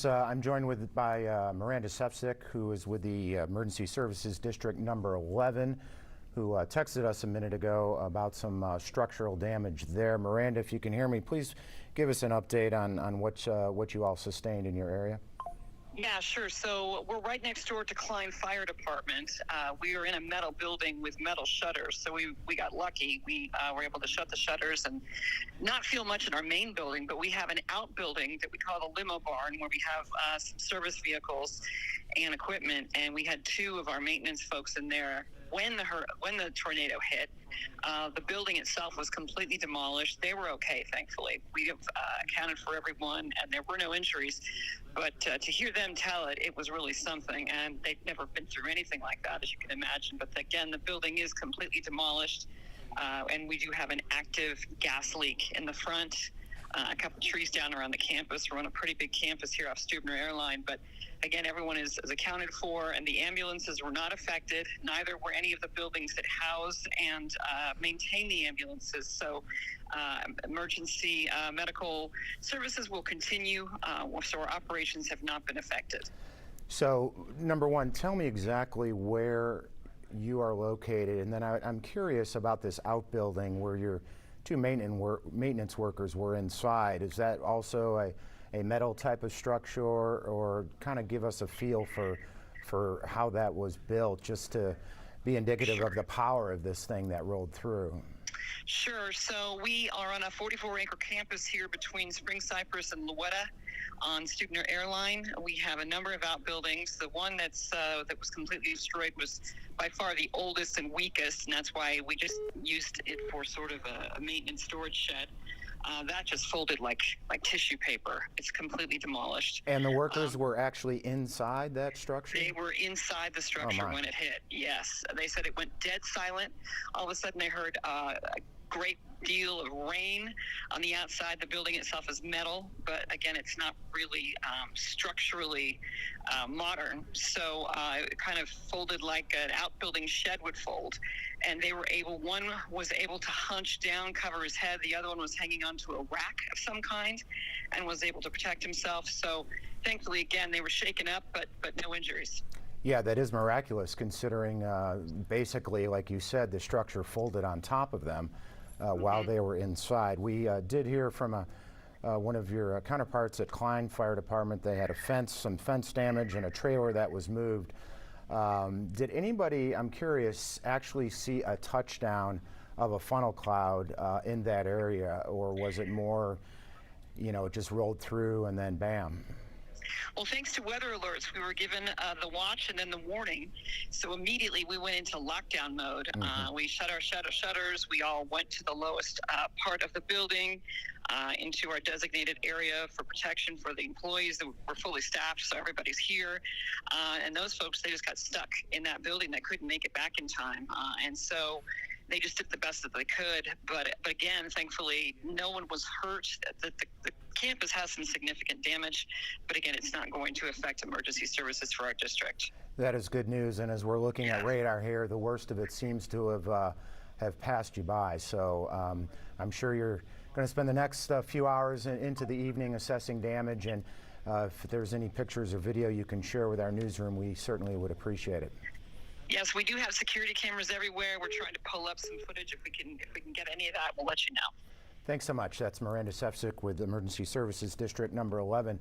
I'm joined by Miranda Sefcik, who is with the Emergency Services District number 11, who texted us a minute ago about some structural damage there. Miranda, if you can hear me, please give us an update on what you all sustained in your area. Yeah, sure. So we're right next door to KHOU Fire Department. We are in a metal building with metal shutters, so we got lucky. We were able to shut the shutters and not feel much in our main building, but we have an outbuilding that we call the limo barn, where we have some service vehicles and equipment, and we had two of our maintenance folks in there when the tornado hit. The building itself was completely demolished. They were okay, thankfully. We have accounted for everyone, and there were no injuries. But to hear them tell it, it was really something. And they've never been through anything like that, as you can imagine. But again, the building is completely demolished, and we do have an active gas leak in the front. A couple trees down around the campus. We're on a pretty big campus here off Stubner Airline, but again, everyone is accounted for, and the ambulances were not affected. Neither were any of the buildings that house and maintain the ambulances. So emergency medical services will continue, so our operations have not been affected. So, number one, tell me exactly where you are located, and then I'm curious about this outbuilding where your two maintenance workers were inside. Is that also a metal type of structure, or kind of give us a feel for how that was built, just to be indicative of the power of this thing that rolled through? Sure. So we are on a 44-acre campus here between Spring Cypress and Louetta on Stubner Airline. We have a number of outbuildings. The one that was completely destroyed was by far the oldest and weakest, and that's why we just used it for sort of a maintenance storage shed. That just folded like tissue paper. It's completely demolished. And the workers were actually inside that structure? They were inside the structure when it hit, yes. They said it went dead silent. All of a sudden they heard a great deal of rain on the outside. The building itself is metal, but again, it's not really structurally modern. So it kind of folded like an outbuilding shed would fold. And one was able to hunch down, cover his head. The other one was hanging onto a rack of some kind and was able to protect himself. So thankfully, again, they were shaken up, but no injuries. Yeah, that is miraculous, considering basically, like you said, the structure folded on top of them while they were inside. We did hear from one of your counterparts at KHOU Fire Department. They had some fence damage, and a trailer that was moved. Did anybody, I'm curious, actually see a touchdown of a funnel cloud in that area, or was it more, it just rolled through and then bam? Well, thanks to weather alerts, we were given the watch and then the warning. So immediately we went into lockdown mode. We shut our shutters. We all went to the lowest part of the building, into our designated area for protection for the employees. That were fully staffed, so everybody's here. And those folks, they just got stuck in that building. They couldn't make it back in time. And so they just did the best that they could. But again, thankfully, no one was hurt. The campus has some significant damage, but again, it's not going to affect emergency services for our district. That is good news, and as we're looking at radar here, the worst of it seems to have passed you by. So I'm sure you're going to spend the next few hours into the evening assessing damage, and if there's any pictures or video you can share with our newsroom, we certainly would appreciate it. Yes, we do have security cameras everywhere. We're trying to pull up some footage. If we can get any of that, we'll let you know. Thanks so much. That's Miranda Sefcik with Emergency Services District number 11.